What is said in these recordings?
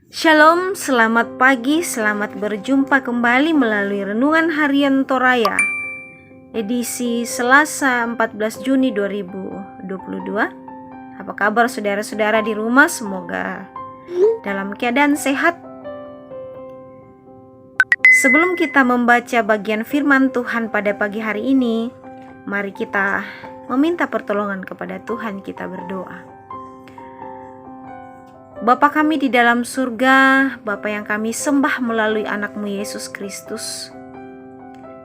Shalom, selamat pagi, selamat berjumpa kembali melalui Renungan Harian Toraya edisi Selasa 14 Juni 2022. Apa kabar saudara-saudara di rumah? Semoga dalam keadaan sehat. Sebelum kita membaca bagian firman Tuhan pada pagi hari ini, mari kita meminta pertolongan kepada Tuhan. Kita berdoa. Bapa kami di dalam surga, Bapa yang kami sembah melalui anak-Mu Yesus Kristus,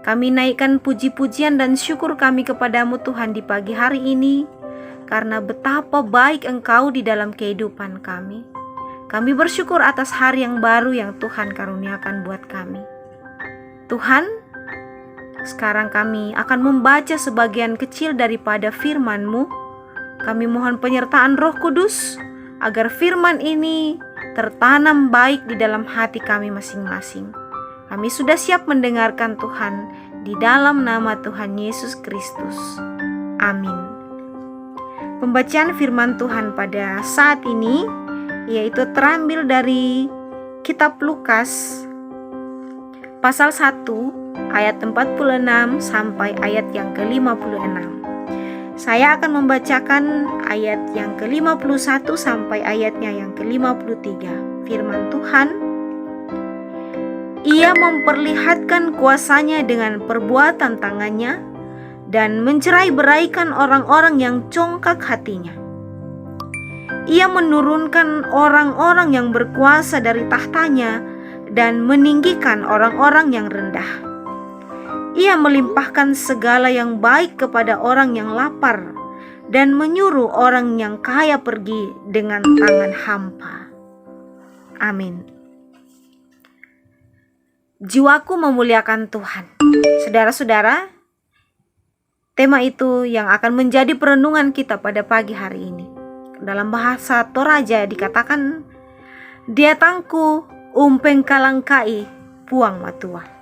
kami naikkan puji-pujian dan syukur kami kepadamu Tuhan di pagi hari ini, karena betapa baik Engkau di dalam kehidupan kami. Kami bersyukur atas hari yang baru yang Tuhan karuniakan buat kami. Tuhan, sekarang kami akan membaca sebagian kecil daripada firman-Mu. Kami mohon penyertaan Roh Kudus, agar firman ini tertanam baik di dalam hati kami masing-masing. Kami sudah siap mendengarkan Tuhan, di dalam nama Tuhan Yesus Kristus. Amin. Pembacaan firman Tuhan pada saat ini yaitu terambil dari kitab Lukas pasal 1 ayat 46 sampai ayat yang ke-56. Saya akan membacakan ayat yang ke-51 sampai ayatnya yang ke-53. Firman Tuhan, Ia memperlihatkan kuasanya dengan perbuatan tangannya dan mencerai-beraikan orang-orang yang congkak hatinya. Ia menurunkan orang-orang yang berkuasa dari tahtanya dan meninggikan orang-orang yang rendah. Ia melimpahkan segala yang baik kepada orang yang lapar dan menyuruh orang yang kaya pergi dengan tangan hampa. Amin. Jiwaku memuliakan Tuhan. Saudara-saudara, tema itu yang akan menjadi perenungan kita pada pagi hari ini. Dalam bahasa Toraja dikatakan, Dia tangku umpeng kalangkai puang matua.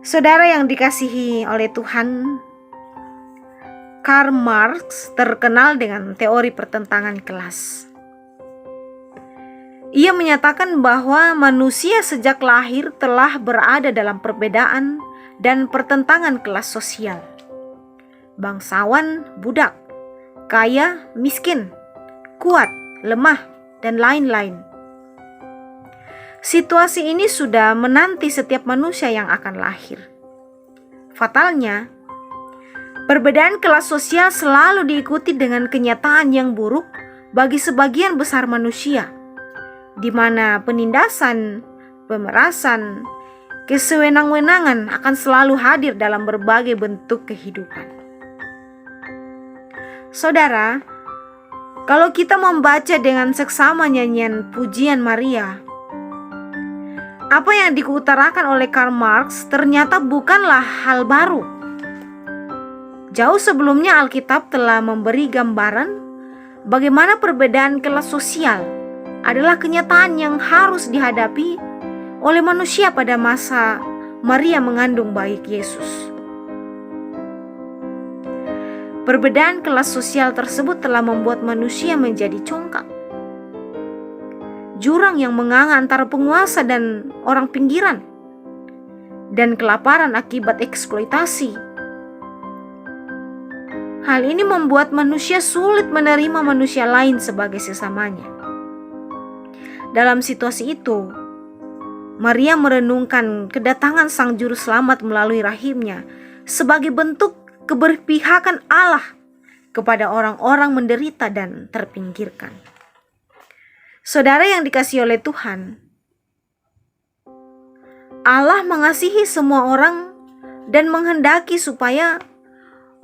Saudara yang dikasihi oleh Tuhan, Karl Marx terkenal dengan teori pertentangan kelas. Ia menyatakan bahwa manusia sejak lahir telah berada dalam perbedaan dan pertentangan kelas sosial. Bangsawan, budak, kaya, miskin, kuat, lemah, dan lain-lain. Situasi ini sudah menanti setiap manusia yang akan lahir. Fatalnya, perbedaan kelas sosial selalu diikuti dengan kenyataan yang buruk bagi sebagian besar manusia, di mana penindasan, pemerasan, kesewenang-wenangan akan selalu hadir dalam berbagai bentuk kehidupan. Saudara, kalau kita membaca dengan seksama nyanyian pujian Maria, apa yang diutarakan oleh Karl Marx ternyata bukanlah hal baru. Jauh sebelumnya Alkitab telah memberi gambaran bagaimana perbedaan kelas sosial adalah kenyataan yang harus dihadapi oleh manusia pada masa Maria mengandung bayi Yesus. Perbedaan kelas sosial tersebut telah membuat manusia menjadi congkak. Jurang yang menganga antara penguasa dan orang pinggiran, dan kelaparan akibat eksploitasi. Hal ini membuat manusia sulit menerima manusia lain sebagai sesamanya. Dalam situasi itu, Maria merenungkan kedatangan Sang Juru Selamat melalui rahimnya sebagai bentuk keberpihakan Allah kepada orang-orang menderita dan terpinggirkan. Saudara yang dikasihi oleh Tuhan, Allah mengasihi semua orang dan menghendaki supaya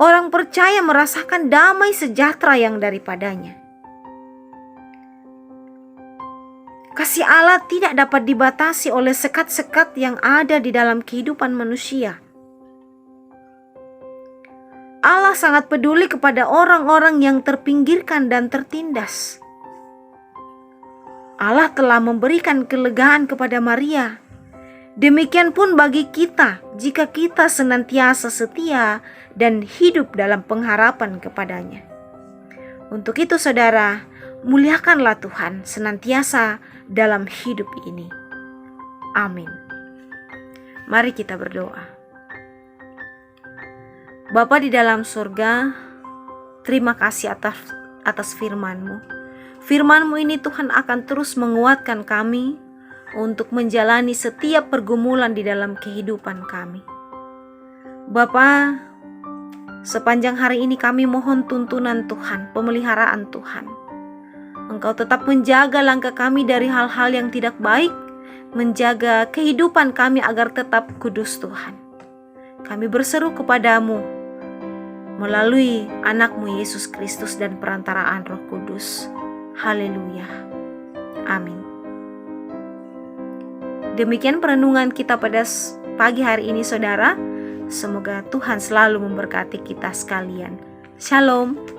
orang percaya merasakan damai sejahtera yang daripadanya. Kasih Allah tidak dapat dibatasi oleh sekat-sekat yang ada di dalam kehidupan manusia. Allah sangat peduli kepada orang-orang yang terpinggirkan dan tertindas. Allah telah memberikan kelegaan kepada Maria. Demikian pun bagi kita, jika kita senantiasa setia dan hidup dalam pengharapan kepadanya. Untuk itu saudara, Muliakanlah Tuhan senantiasa dalam hidup ini. Amin. Mari kita berdoa. Bapa di dalam surga, terima kasih atas firman-Mu. Firman-Mu ini Tuhan akan terus menguatkan kami untuk menjalani setiap pergumulan di dalam kehidupan kami. Bapa, sepanjang hari ini kami mohon tuntunan Tuhan, pemeliharaan Tuhan. Engkau tetap menjaga langkah kami dari hal-hal yang tidak baik, menjaga kehidupan kami agar tetap kudus Tuhan. Kami berseru kepadamu melalui anak-Mu Yesus Kristus dan perantaraan Roh Kudus. Haleluya. Amin. Demikian perenungan kita pada pagi hari ini saudara. Semoga Tuhan selalu memberkati kita sekalian. Shalom.